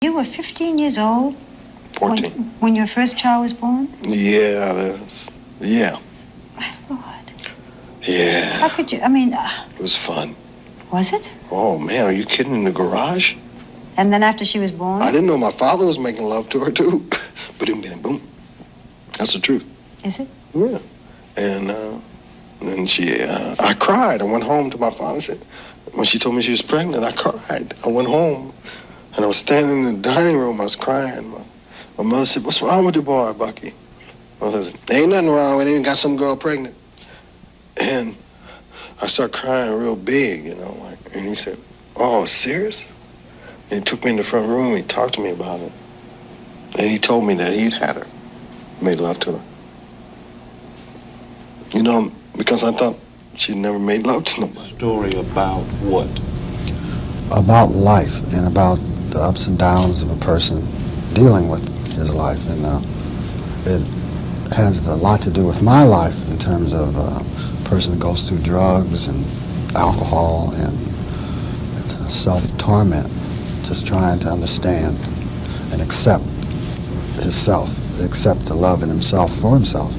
You were 15 years old? 14. When your first child was born? Yeah, yeah. My Lord. Yeah. How could you, I mean... It was fun. Was it? Oh, man, are you kidding? In the garage? And then after she was born? I didn't know my father was making love to her, too. Boom, boom. That's the truth. Is it? Yeah. And then I cried. I went home to my father and said, when she told me she was pregnant, I cried. I went home, and I was standing in the dining room. I was crying. My mother said, "What's wrong with the boy, Bucky?" I said, "There ain't nothing wrong with him. He got some girl pregnant." And I started crying real big, and he said, "Oh, serious?" And he took me in the front room. He talked to me about it. And he told me that he'd had her, made love to her. Because I thought she'd never made love to nobody. Story about what? About life and about the ups and downs of a person dealing with his life. And it has a lot to do with my life in terms of a person who goes through drugs and alcohol and self-torment, just trying to understand and accept himself, accept the love in himself for himself,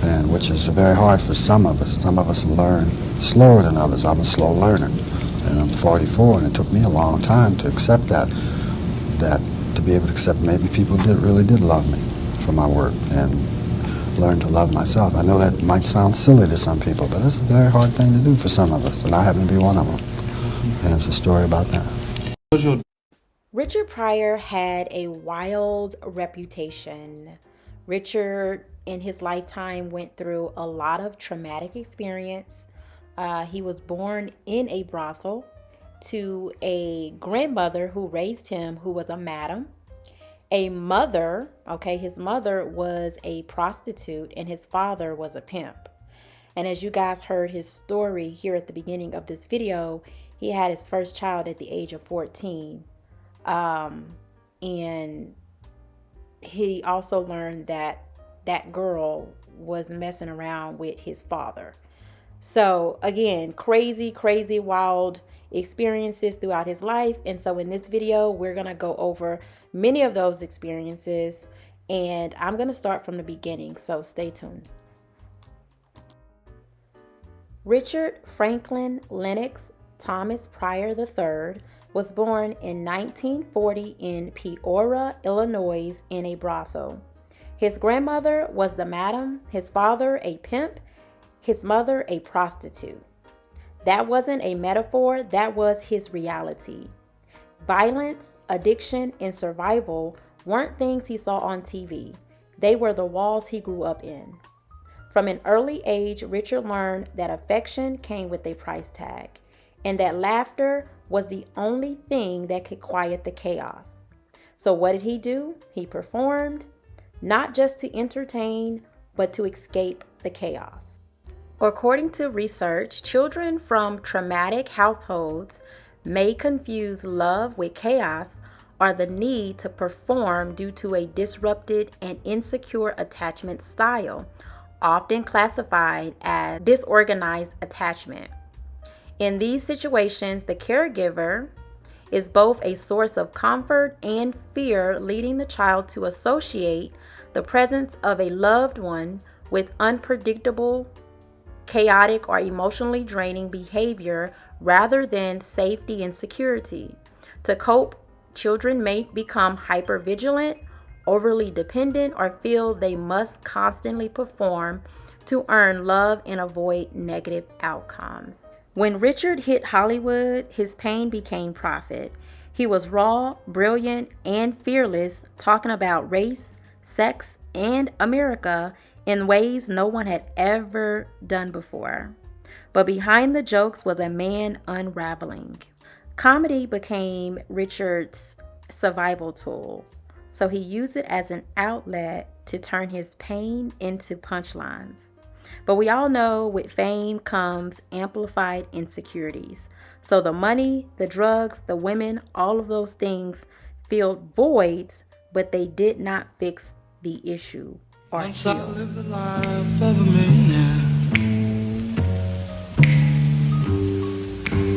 and which is very hard for some of us. Some of us learn slower than others. I'm a slow learner, and I'm 44, and it took me a long time to accept that to be able to accept maybe people really did love me for my work and learn to love myself. I know that might sound silly to some people, but it's a very hard thing to do for some of us, and I happen to be one of them. And it's a story about that. Richard Pryor had a wild reputation. Richard, in his lifetime, went through a lot of traumatic experience. He was born in a brothel to a grandmother who raised him, who was a madam. A mother, his mother was a prostitute and his father was a pimp. And as you guys heard his story here at the beginning of this video, he had his first child at the age of 14. And he also learned that that girl was messing around with his father. So again, crazy, wild experiences throughout his life. And so in this video, we're going to go over many of those experiences, and I'm going to start from the beginning. So stay tuned. Richard Franklin Lennox Thomas Pryor III was born in 1940 in Peoria, Illinois, in a brothel. His grandmother was the madam, his father a pimp, his mother a prostitute. That wasn't a metaphor, that was his reality. Violence, addiction, and survival weren't things he saw on TV. They were the walls he grew up in. From an early age, Richard learned that affection came with a price tag, and that laughter was the only thing that could quiet the chaos. So what did he do? He performed, not just to entertain, but to escape the chaos. According to research, children from traumatic households may confuse love with chaos or the need to perform due to a disrupted and insecure attachment style, often classified as disorganized attachment. In these situations, the caregiver is both a source of comfort and fear, leading the child to associate the presence of a loved one with unpredictable, chaotic, or emotionally draining behavior rather than safety and security. To cope, children may become hypervigilant, overly dependent, or feel they must constantly perform to earn love and avoid negative outcomes. When Richard hit Hollywood, his pain became profit. He was raw, brilliant, and fearless, talking about race, sex, and America in ways no one had ever done before. But behind the jokes was a man unraveling. Comedy became Richard's survival tool, so he used it as an outlet to turn his pain into punchlines. But we all know with fame comes amplified insecurities. So the money, the drugs, the women, all of those things filled voids, but they did not fix the issue or Once I heal. lived the life of a millionaire,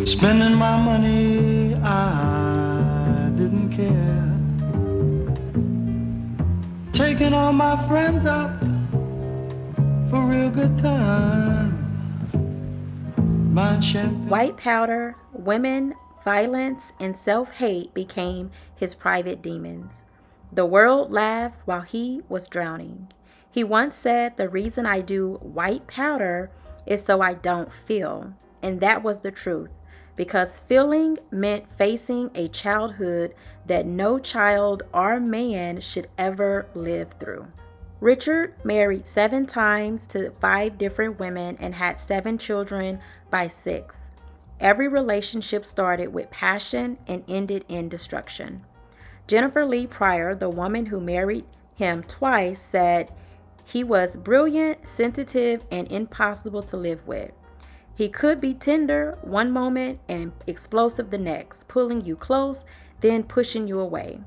spending my money, I didn't care. taking all my friends out for a real good time. Buying champagne. White powder, women, violence, and self-hate became his private demons. The world laughed while he was drowning. He once said, "The reason I do white powder is so I don't feel." And that was the truth, because feeling meant facing a childhood that no child or man should ever live through. Richard married 7 times to 5 different women and had 7 children by 6. Every relationship started with passion and ended in destruction. Jennifer Lee Pryor, the woman who married him twice, said he was brilliant, sensitive, and impossible to live with. He could be tender one moment and explosive the next, pulling you close, then pushing you away.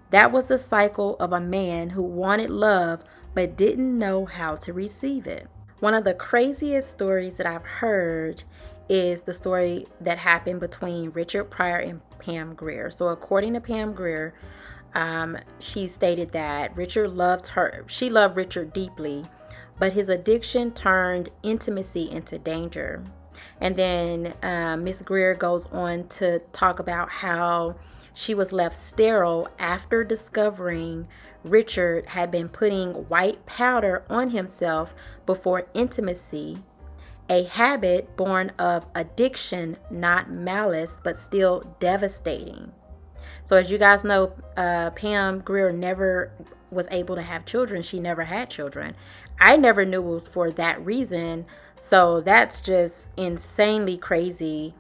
That was the cycle of a man who wanted love but didn't know how to receive it. One of the craziest stories that I've heard is the story that happened between Richard Pryor and Pam Grier. So according to Pam Grier, she stated that Richard loved her. She loved Richard deeply, but his addiction turned intimacy into danger. And then Miss Grier goes on to talk about how she was left sterile after discovering Richard had been putting white powder on himself before intimacy, a habit born of addiction, not malice, but still devastating. So as you guys know, Pam Grier never was able to have children. She never had children. I never knew it was for that reason. So that's just insanely crazy.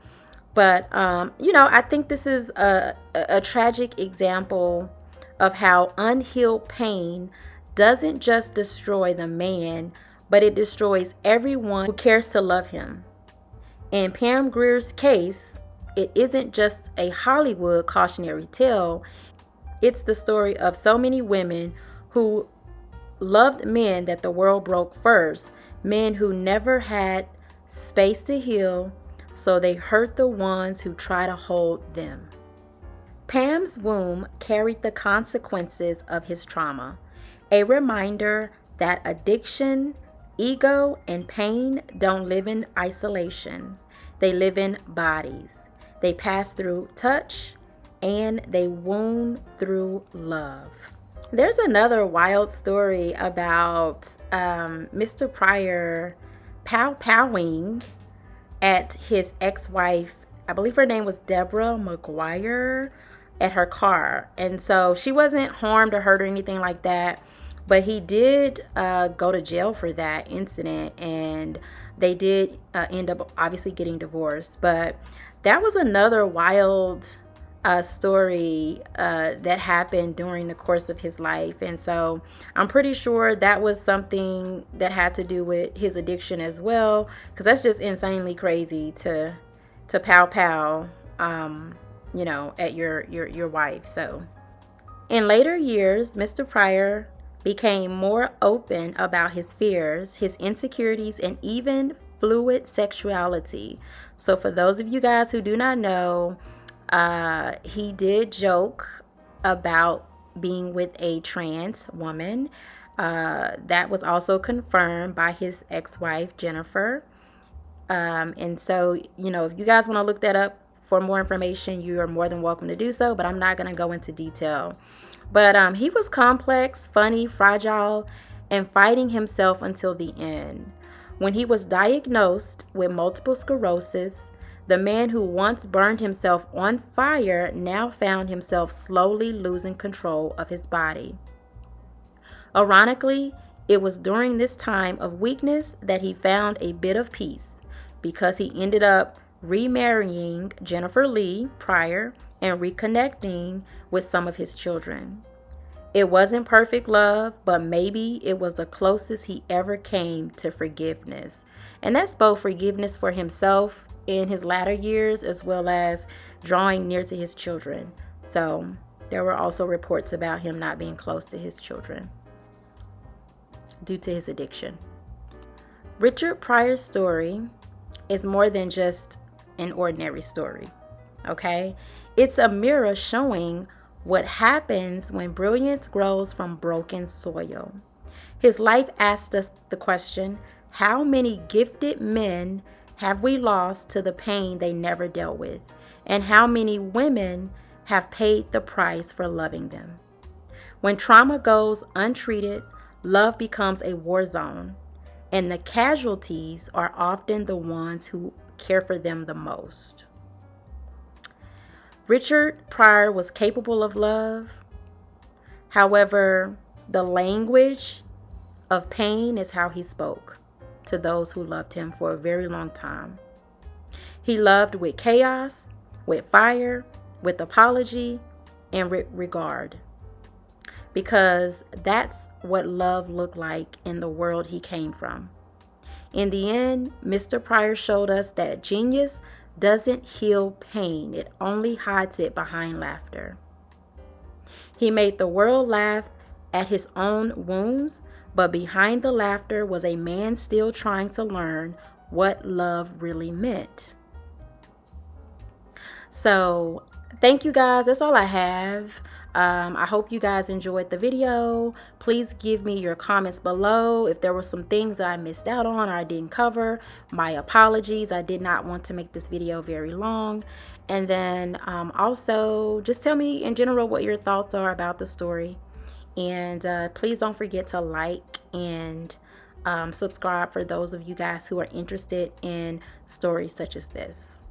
But, I think this is a tragic example of how unhealed pain doesn't just destroy the man, but it destroys everyone who cares to love him. In Pam Grier's case, it isn't just a Hollywood cautionary tale. It's the story of so many women who loved men that the world broke first, men who never had space to heal, so they hurt the ones who try to hold them. Pam's womb carried the consequences of his trauma, a reminder that addiction, ego, and pain don't live in isolation. They live in bodies. They pass through touch, and they wound through love. There's another wild story about Mr. Pryor pow-powing at his ex-wife. I believe her name was Deborah McGuire, at her car. And so she wasn't harmed or hurt or anything like that, but he did go to jail for that incident, and they did end up obviously getting divorced. But that was another wild story that happened during the course of his life. And so I'm pretty sure that was something that had to do with his addiction as well, because that's just insanely crazy to pow at your wife. So in later years, Mr. Pryor became more open about his fears, his insecurities, and even fluid sexuality. So for those of you guys who do not know, he did joke about being with a trans woman. That was also confirmed by his ex-wife, Jennifer. And so, if you guys want to look that up for more information, you are more than welcome to do so, but I'm not going to go into detail. But he was complex, funny, fragile, and fighting himself until the end. When he was diagnosed with multiple sclerosis, the man who once burned himself on fire now found himself slowly losing control of his body. Ironically, it was during this time of weakness that he found a bit of peace, because he ended up remarrying Jennifer Lee Pryor and reconnecting with some of his children. It wasn't perfect love, but maybe it was the closest he ever came to forgiveness. And that's both forgiveness for himself in his latter years, as well as drawing near to his children. So there were also reports about him not being close to his children due to his addiction. Richard Pryor's story is more than just an ordinary story, okay? It's a mirror showing What happens when brilliance grows from broken soil? His life asked us the question, how many gifted men have we lost to the pain they never dealt with? And how many women have paid the price for loving them? When trauma goes untreated, love becomes a war zone, and the casualties are often the ones who care for them the most. Richard Pryor was capable of love. However, the language of pain is how he spoke to those who loved him for a very long time. He loved with chaos, with fire, with apology, and with regard. Because that's what love looked like in the world he came from. In the end, Mr. Pryor showed us that genius doesn't heal pain. It only hides it behind laughter. He made the world laugh at his own wounds, but behind the laughter was a man still trying to learn what love really meant. So, thank you guys. That's all I have. I hope you guys enjoyed the video. Please give me your comments below. If there were some things that I missed out on or I didn't cover, my apologies. I did not want to make this video very long. And then also just tell me in general what your thoughts are about the story. And please don't forget to like and subscribe for those of you guys who are interested in stories such as this.